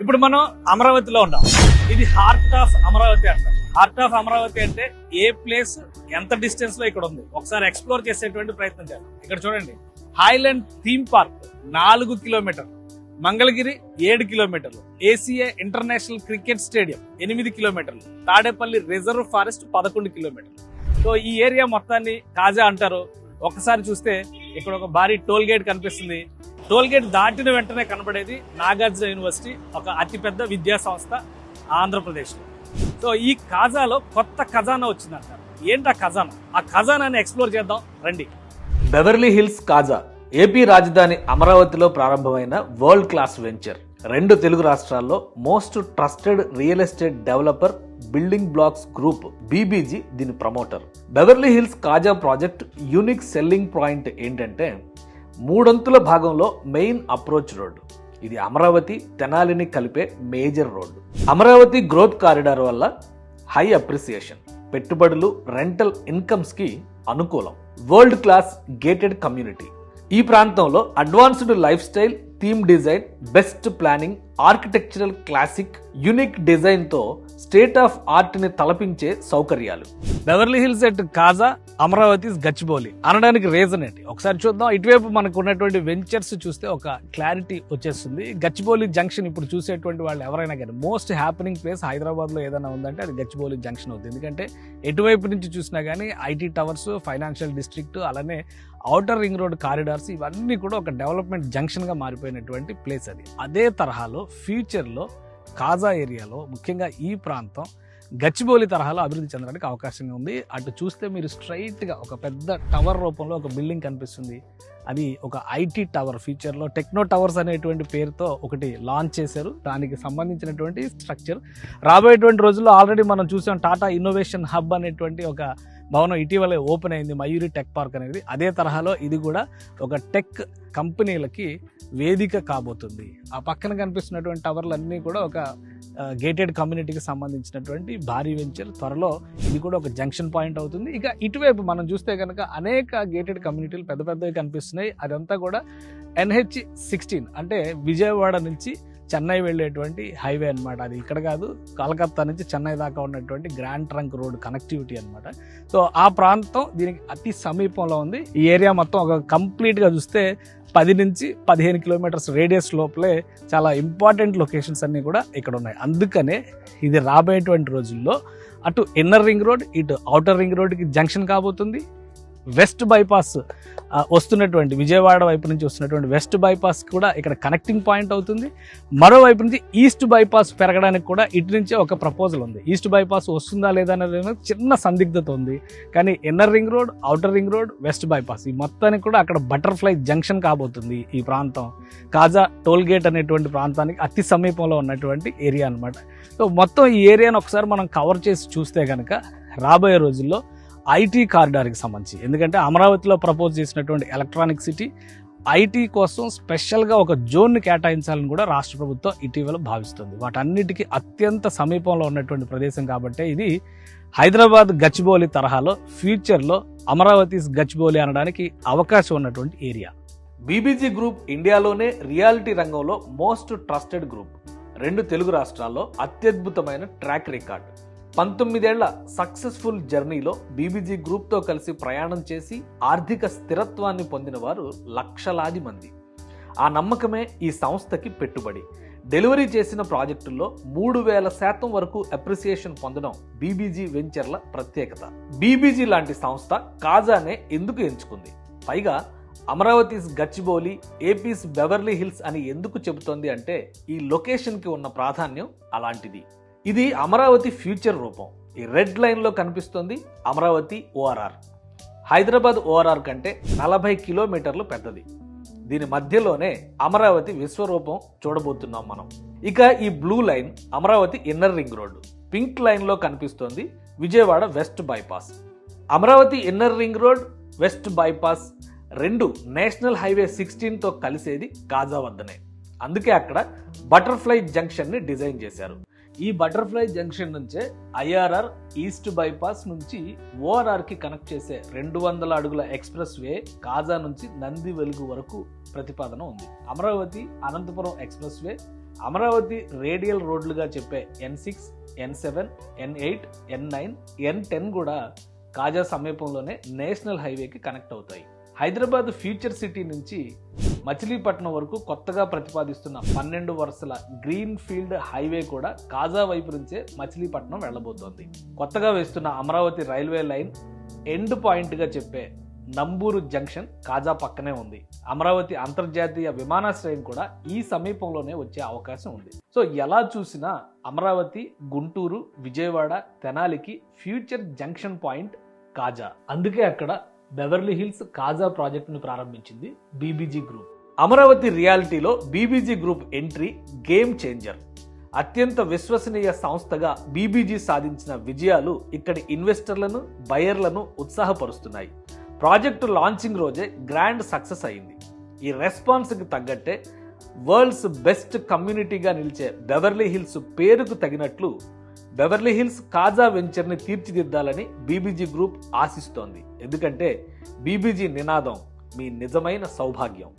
ఇప్పుడు మనం అమరావతిలో ఉన్నాం. ఇది హార్ట్ ఆఫ్ అమరావతి అంటాం. హార్ట్ ఆఫ్ అమరావతి అంటే ఏ ప్లేస్ ఎంత డిస్టెన్స్ లో ఇక్కడ ఉంది ఒకసారి ఎక్స్ప్లోర్ చేసేటువంటి ప్రయత్నం చేద్దాం. ఇక్కడ చూడండి, హైలాండ్ థీమ్ పార్క్ 4 కిలోమీటర్లు, మంగళగిరి 7 కిలోమీటర్లు, ఏసీఏ ఇంటర్నేషనల్ క్రికెట్ స్టేడియం 8 కిలోమీటర్లు, తాడేపల్లి రిజర్వ్ ఫారెస్ట్ 11 కిలోమీటర్లు. సో ఈ ఏరియా మొత్తాన్ని కాజా అంటారు. ఒకసారి చూస్తే ఇక్కడ ఒక భారీ టోల్ గేట్ కనిపిస్తుంది. టోల్ గేట్ దాటిన వెంటనే కనబడేది నాగార్జున యూనివర్సిటీ, ఒక అతిపెద్ద విద్యా సంస్థ ఆంధ్రప్రదేశ్లో. సో ఈ కాజాలో కొత్త ఖజానా వచ్చిందంటారు. ఏంటి ఆ ఖజానా? ఆ ఖజానాని ఎక్స్ప్లోర్ చేద్దాం రండి. బెవర్లీ హిల్స్ కాజా ఏపీ రాజధాని అమరావతిలో ప్రారంభమైన వరల్డ్ క్లాస్ వెంచర్. 2 తెలుగు రాష్ట్రాల్లో most trusted real estate developer building blocks group BBG దీని ప్రమోటర్. బెవర్లీ హిల్స్ కాజా ప్రాజెక్ట్ యూనిక్ సెల్లింగ్ పాయింట్ ఏంటంటే 3 అంతుల భాగంలో మెయిన్ అప్రోచ్ రోడ్డు. ఇది అమరావతి తెనాలిని కలిపే major road. Amaravati growth corridor వల్ల హై అప్రిసియేషన్, పెట్టుబడులు, రెంటల్ ఇన్కమ్స్ కి అనుకూలం. World class gated community. ఈ ప్రాంతంలో advanced life style, theme design, best planning, architectural classic, unique design తో స్టేట్ ఆఫ్ ఆర్ట్ ని తలపించే సౌకర్యాలు. బెవర్లీ హిల్స్ ఎట్ కాజా, అమరావతి గచ్చిబౌలి అనడానికి రీజన్ ఏంటి ఒకసారి చూద్దాం. ఇటువైపు మనకు ఉన్నటువంటి వెంచర్స్ చూస్తే ఒక క్లారిటీ వచ్చేస్తుంది. గచ్చిబౌలి జంక్షన్ ఇప్పుడు చూసేటువంటి వాళ్ళు ఎవరైనా కానీ మోస్ట్ హ్యాపెనింగ్ ప్లేస్ హైదరాబాద్ లో ఏదైనా ఉందంటే అది గచ్చిబౌలి జంక్షన్ అవుతుంది. ఎందుకంటే ఎటువైపు నుంచి చూసినా కానీ ఐటీ టవర్స్, ఫైనాన్షియల్ డిస్ట్రిక్ట్, అలానే ఔటర్ రింగ్ రోడ్ కారిడార్స్ ఇవన్నీ కూడా ఒక డెవలప్మెంట్ జంక్షన్ గా మారిపోయినటువంటి ప్లేస్ అది. అదే తరహాలో ఫ్యూచర్ లో కాజా ఏరియాలో ముఖ్యంగా ఈ ప్రాంతం గచ్చిబౌలి తరహాలో అభివృద్ధి చెందడానికి అవకాశం ఉంది. అటు చూస్తే మీరు స్ట్రైట్ గా ఒక పెద్ద టవర్ రూపంలో ఒక బిల్డింగ్ కనిపిస్తుంది. అది ఒక ఐటీ టవర్. ఫ్యూచర్ లో టెక్నో టవర్స్ అనేటువంటి పేరుతో ఒకటి లాంచ్ చేశారు. దానికి సంబంధించినటువంటి స్ట్రక్చర్ రాబోయేటువంటి రోజుల్లో ఆల్రెడీ మనం చూసాం. టాటా ఇన్నోవేషన్ హబ్ అనేటువంటి ఒక భవనం ఇటీవలే ఓపెన్ అయింది, మయూరి టెక్ పార్క్ అనేది. అదే తరహాలో ఇది కూడా ఒక టెక్ కంపెనీలకి వేదిక కాబోతుంది. ఆ పక్కన కనిపిస్తున్నటువంటి టవర్లు అన్నీ కూడా ఒక గేటెడ్ కమ్యూనిటీకి సంబంధించినటువంటి భారీ వెంచర్. త్వరలో ఇది కూడా ఒక జంక్షన్ పాయింట్ అవుతుంది. ఇక ఇటువైపు మనం చూస్తే కనుక అనేక గేటెడ్ కమ్యూనిటీలు పెద్ద పెద్దవి కనిపిస్తున్నాయి. అదంతా కూడా NH-16 అంటే విజయవాడ నుంచి చెన్నై వెళ్ళేటువంటి హైవే అనమాట. అది ఇక్కడ కాదు, కలకత్తా నుంచి చెన్నై దాకా ఉన్నటువంటి గ్రాండ్ ట్రంక్ రోడ్ కనెక్టివిటీ అనమాట. సో ఆ ప్రాంతం దీనికి అతి సమీపంలో ఉంది. ఈ ఏరియా మొత్తం ఒక కంప్లీట్గా చూస్తే 10 నుంచి 15 కిలోమీటర్స్ రేడియస్ లోపలే చాలా ఇంపార్టెంట్ లొకేషన్స్ అన్నీ కూడా ఇక్కడ ఉన్నాయి. అందుకనే ఇది రాబోయేటువంటి రోజుల్లో అటు ఇన్నర్ రింగ్ రోడ్, ఇటు ఔటర్ రింగ్ రోడ్కి జంక్షన్ కాబోతుంది. వెస్ట్ బైపాస్ వస్తున్నటువంటి విజయవాడ వైపు నుంచి వస్తున్నటువంటి వెస్ట్ బైపాస్ కూడా ఇక్కడ కనెక్టింగ్ పాయింట్ అవుతుంది. మరోవైపు నుంచి ఈస్ట్ బైపాస్ పెరగడానికి కూడా ఇటు నుంచే ఒక ప్రపోజల్ ఉంది. ఈస్ట్ బైపాస్ వస్తుందా లేదా అనేది చిన్న సందిగ్ధత ఉంది. కానీ inner ring road, outer ring road, west bypass ఈ మొత్తానికి కూడా అక్కడ బటర్ఫ్లై జంక్షన్ కాబోతుంది. ఈ ప్రాంతం కాజా టోల్ గేట్ అనేటువంటి ప్రాంతానికి అతి సమీపంలో ఉన్నటువంటి ఏరియా అనమాట. సో మొత్తం ఈ ఏరియాను ఒకసారి మనం కవర్ చేసి చూస్తే కనుక రాబోయే రోజుల్లో ఐటీ కారిడార్కి సంబంధించి, ఎందుకంటే అమరావతిలో ప్రపోజ్ చేసినటువంటి ఎలక్ట్రానిక్ సిటీ ఐటీ కోసం స్పెషల్గా ఒక జోన్ని కేటాయించాలని కూడా రాష్ట్ర ప్రభుత్వం ఇటీవల భావిస్తుంది. వాటన్నిటికీ అత్యంత సమీపంలో ఉన్నటువంటి ప్రదేశం కాబట్టి ఇది హైదరాబాద్ గచ్చిబౌలి తరహాలో ఫ్యూచర్లో అమరావతి గచ్చిబౌలి అనడానికి అవకాశం ఉన్నటువంటి ఏరియా. బీబీజీ గ్రూప్ ఇండియాలోనే రియాలిటీ రంగంలో మోస్ట్ ట్రస్టెడ్ గ్రూప్. 2 తెలుగు రాష్ట్రాల్లో అత్యద్భుతమైన ట్రాక్ రికార్డ్. 19 ఏళ్ల సక్సెస్ఫుల్ జర్నీలో బీబీజీ గ్రూప్తో కలిసి ప్రయాణం చేసి ఆర్థిక స్థిరత్వాన్ని పొందిన వారు లక్షలాది మంది. ఆ నమ్మకమే ఈ సంస్థకి పెట్టుబడి. డెలివరీ చేసిన ప్రాజెక్టుల్లో 3000% వరకు అప్రిసియేషన్ పొందడం బీబీజీ వెంచర్ల ప్రత్యేకత. బీబీజీ లాంటి సంస్థ కాజానే ఎందుకు ఎంచుకుంది? పైగా Amaravati Gachibowli, APIs Beverly hills అని ఎందుకు చెబుతోంది అంటే ఈ లొకేషన్కి ఉన్న ప్రాధాన్యం అలాంటిది. ఇది అమరావతి ఫ్యూచర్ రూపం. ఈ రెడ్ లైన్లో కనిపిస్తుంది అమరావతి ఓఆర్ఆర్. హైదరాబాద్ ఓఆర్ఆర్ కంటే 40 కిలోమీటర్లు పెద్దది. దీని మధ్యలోనే అమరావతి విశ్వరూపం చూడబోతున్నాం మనం. ఇక ఈ blue line Amaravati inner ring road. Pink లైన్లో కనిపిస్తోంది Vijayawada west bypass. Amaravati inner ring road, west bypass 2 national highway 16తో కలిసేది కాజా వద్దనే. అందుకే అక్కడ బటర్ఫ్లై జంక్షన్ని డిజైన్ చేశారు. ఈ బటర్ఫ్లై జంక్షన్ నుంచే ఐఆర్ఆర్ ఈస్ట్ బైపాస్ నుంచి ఓఆర్ఆర్ కి కనెక్ట్ చేసే 200 అడుగుల ఎక్స్ప్రెస్ వే కాజా నుంచి నంది వెలుగు వరకు ప్రతిపాదన ఉంది. Amaravati Anantapuram expressway Amaravati radial రోడ్లుగా చెప్పే N6, N7, N8, N9, N10 కూడా కాజా సమీపంలోనే నేషనల్ హైవేకి కనెక్ట్ అవుతాయి. హైదరాబాద్ ఫ్యూచర్ సిటీ నుంచి మచిలీపట్నం వరకు కొత్తగా ప్రతిపాదిస్తున్న 12 వరుసల గ్రీన్ ఫీల్డ్ హైవే కూడా కాజా వైపు నుంచే మచిలీపట్నం వెళ్లబోతోంది. కొత్తగా వేస్తున్న అమరావతి రైల్వే లైన్ ఎండ్ పాయింట్గా చెప్పే నంబూరు జంక్షన్ కాజా పక్కనే ఉంది. అమరావతి అంతర్జాతీయ విమానాశ్రయం కూడా ఈ సమీపంలోనే వచ్చే అవకాశం ఉంది. సో ఎలా చూసినా అమరావతి, గుంటూరు, విజయవాడ, తెనాలికి ఫ్యూచర్ జంక్షన్ పాయింట్ కాజా. అందుకే అక్కడ బెవర్లీ హిల్స్ కాజా ప్రాజెక్టును ప్రారంభించింది బీబీజీ గ్రూప్. అమరావతి రియాలిటీలో BBG group entry game changer. అత్యంత విశ్వసనీయ సంస్థగా బీబీజీ సాధించిన విజయాలు ఇక్కడి ఇన్వెస్టర్లను, బయర్లను ఉత్సాహపరుస్తున్నాయి. ప్రాజెక్టు లాంచింగ్ రోజే గ్రాండ్ సక్సెస్ అయింది. ఈ రెస్పాన్స్కి తగ్గట్టే వరల్డ్స్ బెస్ట్ కమ్యూనిటీగా నిలిచే బెవర్లీ హిల్స్ పేరుకు తగినట్లు బెవర్లీ హిల్స్ కాజా వెంచర్ని తీర్చిదిద్దాలని బీబీజీ గ్రూప్ ఆశిస్తోంది. ఎందుకంటే బీబీజీ నినాదం మీ నిజమైన సౌభాగ్యం.